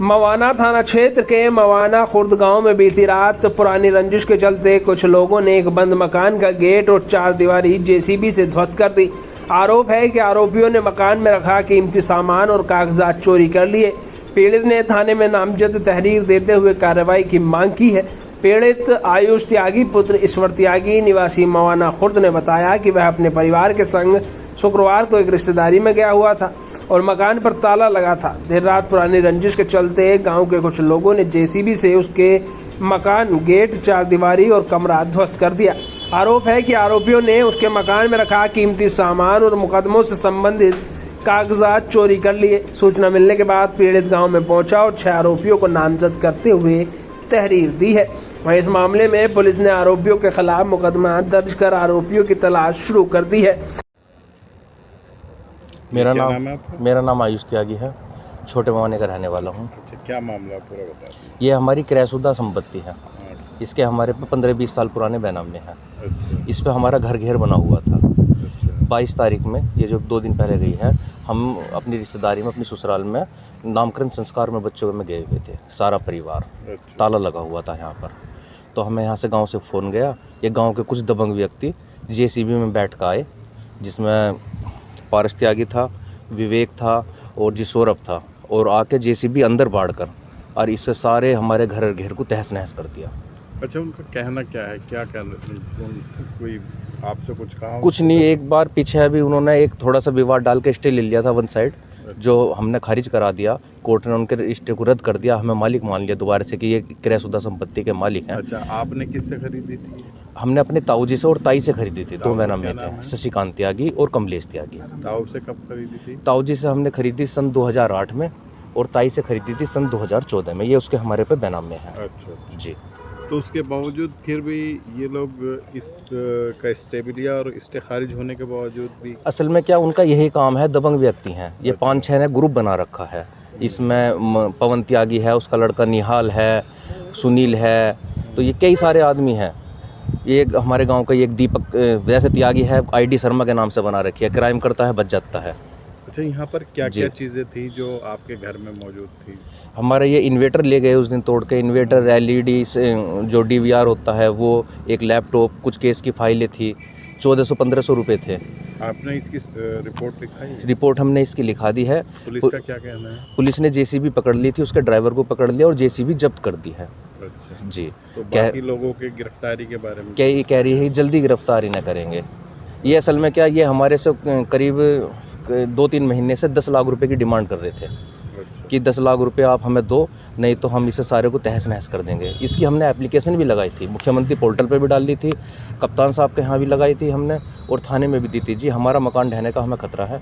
मवाना थाना क्षेत्र के मवाना खुर्द गांव में बीती रात पुरानी रंजिश के चलते कुछ लोगों ने एक बंद मकान का गेट और चार दीवारी जेसीबी से ध्वस्त कर दी। आरोप है कि आरोपियों ने मकान में रखा कीमती सामान और कागजात चोरी कर लिए। पीड़ित ने थाने में नामजद तहरीर देते हुए कार्रवाई की मांग की है। पीड़ित आयुष त्यागी पुत्र ईश्वर त्यागी निवासी मवाना खुर्द ने बताया कि वह अपने परिवार के संग शुक्रवार को एक रिश्तेदारी में गया हुआ था और मकान पर ताला लगा था। देर रात पुरानी रंजिश के चलते गांव के कुछ लोगों ने जेसीबी से उसके मकान, गेट, चार दीवारी और कमरा ध्वस्त कर दिया। आरोप है कि आरोपियों ने उसके मकान में रखा कीमती सामान और मुकदमों से संबंधित कागजात चोरी कर लिए। सूचना मिलने के बाद पीड़ित गाँव में पहुंचा और 6 आरोपियों को नामजद करते हुए तहरीर दी है। वहीं इस मामले में पुलिस ने आरोपियों के खिलाफ मुकदमा दर्ज कर आरोपियों की तलाश शुरू कर दी है। मेरा नाम आयुष त्यागी है, छोटे मवाने का रहने वाला हूँ। अच्छा, क्या मामला पूरा बता दीजिए। ये हमारी क्रयशुदा संपत्ति है। इसके हमारे पे 15-20 साल पुराने बैनामे हैं। अच्छा, इस पे हमारा घर घेर बना हुआ था। अच्छा, 22 तारीख में, ये जो 2 दिन पहले गई है, हम अपनी रिश्तेदारी में, अपनी ससुराल में नामकरण संस्कार में बच्चों में गए हुए थे, सारा परिवार। अच्छा। ताला लगा हुआ था यहाँ पर। तो हमें यहाँ से गाँव से फ़ोन गया। ये गाँव के कुछ दबंग व्यक्ति जेसीबी में बैठ कर आए, जिसमें पारस त्यागी था, विवेक था और जी सौरभ था, और आके जेसीबी अंदर बाढ़ कर और इससे सारे हमारे घर घेर को तहस नहस कर दिया। अच्छा, उनका कहना क्या है, क्या कहना, कोई आपसे कुछ कहा? कुछ नहीं, एक बार पीछे अभी उन्होंने एक थोड़ा सा विवाद डाल के स्टे ले लिया था 1 साइड, जो हमने खारिज करा दिया। कोर्ट ने उनके स्टे को रद्द कर दिया, हमें मालिक मान लिया दोबारा से कि ये क्रयशुदा संपत्ति के मालिक हैं। अच्छा, आपने किससे खरीदी थी? हमने अपने ताऊजी से और ताई से खरीदी थी। 2 ताऊ का बैनामे क्या थे, नाम है? शशिकांत त्यागी और कमलेश त्यागी। ताऊ से कब खरीदी थी? ताऊजी से हमने खरीदी सन 2008 में और ताई से खरीदी थी सन 2014 में। ये उसके हमारे पे बैनामे हैं। अच्छा, जी। तो उसके बावजूद फिर भी ये लोग इस का स्टे भी लिया और स्टे खारिज होने के बावजूद भी? असल में क्या, उनका यही काम है, दबंग व्यक्ति हैं ये। अच्छा। 5-6 ने ग्रुप बना रखा है। इसमें पवन त्यागी है, उसका लड़का निहाल है, सुनील है, तो ये कई सारे आदमी हैं। ये हमारे गांव का एक दीपक वैसे त्यागी है, आईडी शर्मा के नाम से बना रखी है, क्राइम करता है, बच जाता है। अच्छा, यहाँ पर क्या क्या चीज़ें थी जो आपके घर में मौजूद थी? हमारा ये इन्वर्टर ले गए उस दिन तोड़ के। इन्वर्टर, एलईडी से जो डीवीआर होता है वो, एक लैपटॉप, कुछ केस की फाइलें थी। 1400-1500 रुपये थे। आपने इसकी रिपोर्ट लिखाई है? रिपोर्ट हमने इसकी लिखा दी है। पुलिस का क्या कहना है? पुलिस ने जेसीबी पकड़ ली थी, उसके ड्राइवर को पकड़ लिया और जेसीबी जब्त कर दी है। अच्छा, जी। तो बाकी लोगों के गिरफ्तारी के बारे में क्या ये कह रही है जल्दी गिरफ्तारी न करेंगे। ये असल में क्या, ये हमारे से करीब 2-3 महीने से 10 लाख रुपए की डिमांड कर रहे थे। अच्छा, कि 10 लाख रुपए आप हमें दो, नहीं तो हम इसे सारे को तहस नहस कर देंगे। इसकी हमने एप्लीकेशन भी लगाई थी, मुख्यमंत्री पोर्टल पे भी डाल दी थी, कप्तान साहब के यहाँ भी लगाई थी हमने, और थाने में भी दी थी। जी, हमारा मकान ढहने का हमें खतरा है,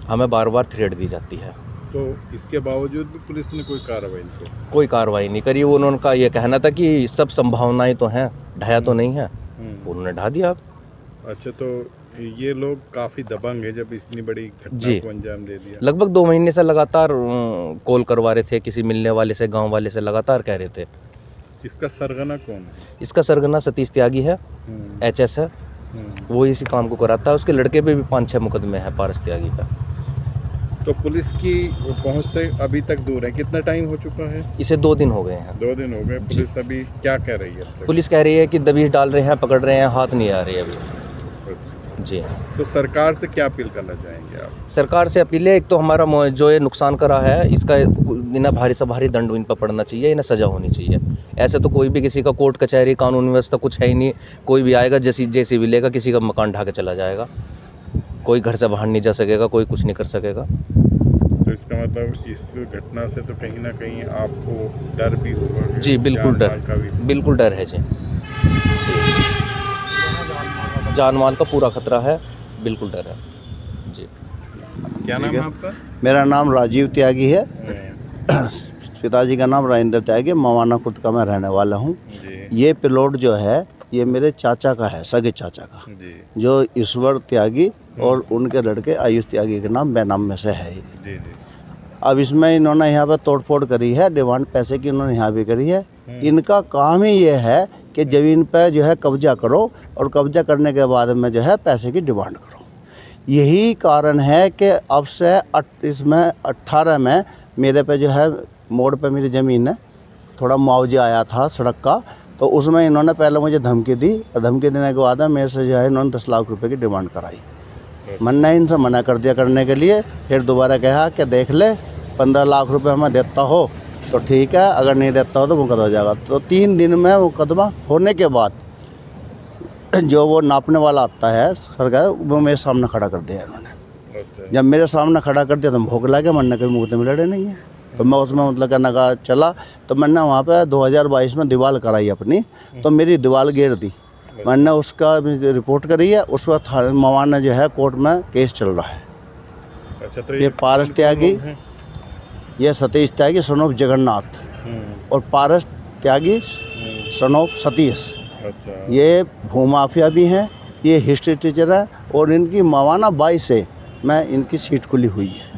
हमें बार बार थ्रेट दी जाती है। तो इसके बावजूद भी पुलिस ने कोई कार्रवाई नहीं की? कोई कार्रवाई नहीं करी। वो उनका ये कहना था कि सब संभावनाएं तो हैं, ढाया तो नहीं है, उन्होंने ढा दिया। अच्छा, तो ये लोग काफ़ी दबंग है जब इतनी बड़ी घटना को अंजाम दे दिया। लगभग 2 महीने से लगातार कॉल करवा रहे थे, किसी मिलने वाले से, गांव वाले से लगातार कह रहे थे। इसका सरगना कौन है? इसका सरगना सतीश त्यागी है, एचएस है, वो इसी काम को कराता है। उसके लड़के पे भी 5-6 मुकदमे हैं पारस त्यागी का। तो पुलिस की पहुंच से अभी तक दूर है, कितना टाइम हो चुका है? इसे 2 दिन हो गए हैं। 2 दिन हो गए। पुलिस अभी क्या कह रही है? पुलिस कह रही है कि दबिश डाल रहे हैं, पकड़ रहे हैं, हाथ नहीं आ रही है अभी। जी। तो सरकार से क्या अपील करना चाहेंगे आप? सरकार से अपील है, एक तो हमारा जो ये नुकसान करा है, इसका इन्हें भारी से भारी दंड इन पर पड़ना चाहिए, इन्हें सज़ा होनी चाहिए। ऐसे तो कोई भी किसी का कोर्ट कचहरी, कानून व्यवस्था कुछ है ही नहीं। कोई भी आएगा जैसे भी लेगा, किसी का मकान ढा के चला जाएगा, कोई घर से बाहर नहीं जा सकेगा, कोई कुछ नहीं कर सकेगा। तो इसका मतलब इस घटना से तो कहीं ना कहीं आपको डर भी होगा? जी, बिल्कुल डर, बिल्कुल डर है जी। जान माल का पूरा खतरा है, बिल्कुल डर है जी। क्या नाम है आपका? मेरा नाम राजीव त्यागी है। पिताजी का नाम राजेंद्र त्यागी, मवाना खुद का मैं रहने वाला हूँ। ये प्लॉट जो है ये मेरे चाचा का है, सगे चाचा का जी। जो ईश्वर त्यागी और उनके लड़के आयुष त्यागी के नाम बैनाम में से है जी। अब इसमें इन्होंने यहाँ पर तोड़फोड़ करी है, डिमांड पैसे की इन्होंने यहाँ भी करी है। इनका काम ही ये है कि ज़मीन पर जो है कब्जा करो और कब्जा करने के बाद में जो है पैसे की डिमांड करो। यही कारण है कि अब से इसमें 18 में मेरे पे जो है मोड़ पे मेरी ज़मीन है, थोड़ा मुआवजा आया था सड़क का, तो उसमें इन्होंने पहले मुझे धमकी दी और धमकी देने के बाद मेरे से जो है इन्होंने 10 लाख रुपए की डिमांड कराई। मैंने इनसे मना कर दिया करने के लिए। फिर दोबारा कहा कि देख ले 15 लाख रुपए हमें देता हो तो ठीक है, अगर नहीं देता हो तो मुकदमा हो जाएगा। तो 3 दिन में मुकदमा होने के बाद जो वो नापने वाला आता है सरकार, वो मेरे सामने खड़ा कर दिया इन्होंने। जब मेरे सामने खड़ा कर दिया तो भूख लगे, मैंने कभी मुकदमे लड़े नहीं है, तो मैं उसमें मतलब कहने का चला। तो मैंने वहाँ पे 2022 में दीवार कराई अपनी, तो मेरी दीवार गिर दी। मैंने उसका भी रिपोर्ट करी है, उस वक्त मवाना जो है कोर्ट में केस चल रहा है। अच्छा, तो ये पारस त्यागी, ये सतीश त्यागी सन ऑफ जगन्नाथ, और पारस त्यागी सन ऑफ सतीश। अच्छा, ये भूमाफिया भी हैं, ये हिस्ट्री टीचर है, और इनकी मवाना 22 से मैं इनकी सीट खुली हुई है।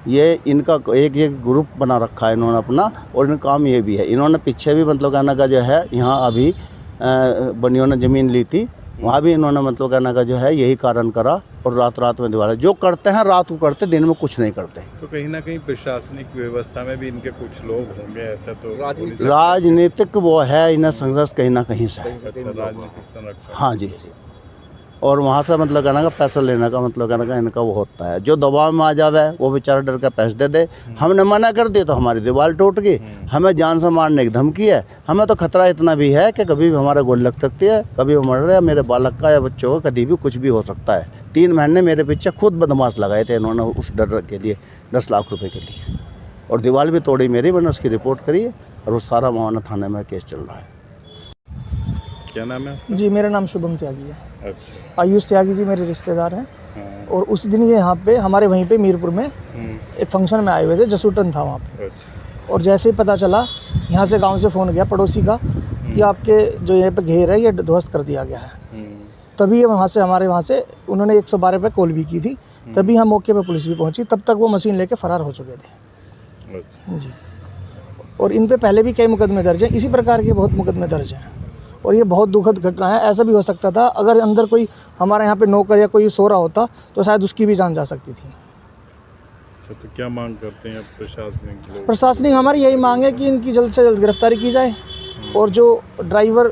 ये इनका एक ग्रुप बना रखा है इन्होंने अपना, और इनका काम ये भी है। इन्होंने पीछे भी मतलब कहने का जो है यहाँ अभी बनियों ने ज़मीन ली थी, वहाँ भी इन्होंने मतलब कहने का जो है यही कारण करा, और रात में दीवार जो करते हैं रात को करते, दिन में कुछ नहीं करते। तो कहीं ना कहीं प्रशासनिक व्यवस्था में भी इनके कुछ लोग होंगे, ऐसा तो राजनीतिक वो है, इन्हें संघर्ष कहीं ना कहीं से है। अच्छा, राजनीतिक संरक्षण। हाँ जी, और वहाँ से मतलब कहने का पैसा लेने का मतलब कहने का इनका वो होता है। जो दबाव में आ जावे वो बेचारा डर के पैसे दे दे। हमने मना कर दिया तो हमारी दीवार टूट गई, हमें जान से मारने की धमकी है। हमें तो खतरा इतना भी है कि कभी भी हमारा गोली लग सकती है, कभी वो मर रहा है, मेरे बालक का या बच्चों का कभी भी कुछ भी हो सकता है। 3 महीने मेरे पीछे खुद बदमाश लगाए थे इन्होंने उस डर के लिए, 10 लाख रुपए के लिए, और दीवार भी तोड़ी मेरी। मैंने उसकी रिपोर्ट करी है, और वो सारा मवाना थाने में केस चल रहा है। क्या नाम है आपका? जी, मेरा नाम शुभम त्यागी है। अच्छा, आयुष त्यागी जी मेरे रिश्तेदार हैं। हाँ, और उस दिन ये यहाँ पे हमारे वहीं पे मीरपुर में एक फंक्शन में आए हुए थे, जसूटन था वहाँ पे। अच्छा, और जैसे ही पता चला, यहाँ से गांव से फ़ोन गया पड़ोसी का कि आपके जो यहाँ पे घेर है ये ध्वस्त कर दिया गया है। तभी वहाँ से हमारे वहाँ से उन्होंने 112 पे कॉल भी की थी, तभी हम मौके पे पुलिस भी पहुँची। तब तक वो मशीन लेके फ़रार हो चुके थे। अच्छा, जी, और इन पे पहले भी कई मुकदमे दर्ज हैं, इसी प्रकार के बहुत मुकदमे दर्ज हैं। और ये बहुत दुखद घटना है। ऐसा भी हो सकता था, अगर अंदर कोई हमारे यहाँ पे नौकर या कोई सो रहा होता तो शायद उसकी भी जान जा सकती थी। अच्छा, तो क्या मांग करते हैं अब प्रशासनिक लोग? प्रशासनिक हमारी यही मांग है कि इनकी जल्द से जल्द गिरफ्तारी की जाए। और जो ड्राइवर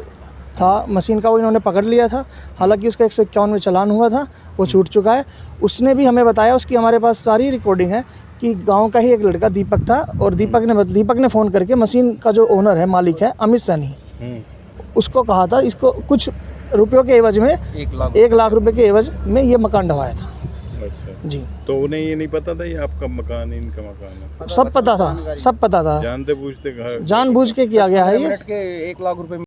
था मशीन का, वो इन्होंने पकड़ लिया था। हालांकि उसका 151 में चालान हुआ था, वो छूट चुका है। उसने भी हमें बताया, उसकी हमारे पास सारी रिकॉर्डिंग है, कि गांव का ही एक लड़का दीपक था, और दीपक ने फ़ोन करके मशीन का जो ओनर है, मालिक है अमित सैनी, उसको कहा था इसको कुछ रुपयों के एवज में 1 लाख रुपए के एवज में ये मकान ढवाया था। अच्छा, जी, तो उन्हें ये नहीं पता था ये आपका मकान, इनका मकान है? सब पता था, सब पता था। जानते बूझते घर जानबूझ के किया गया है ये। 1 लाख रुपए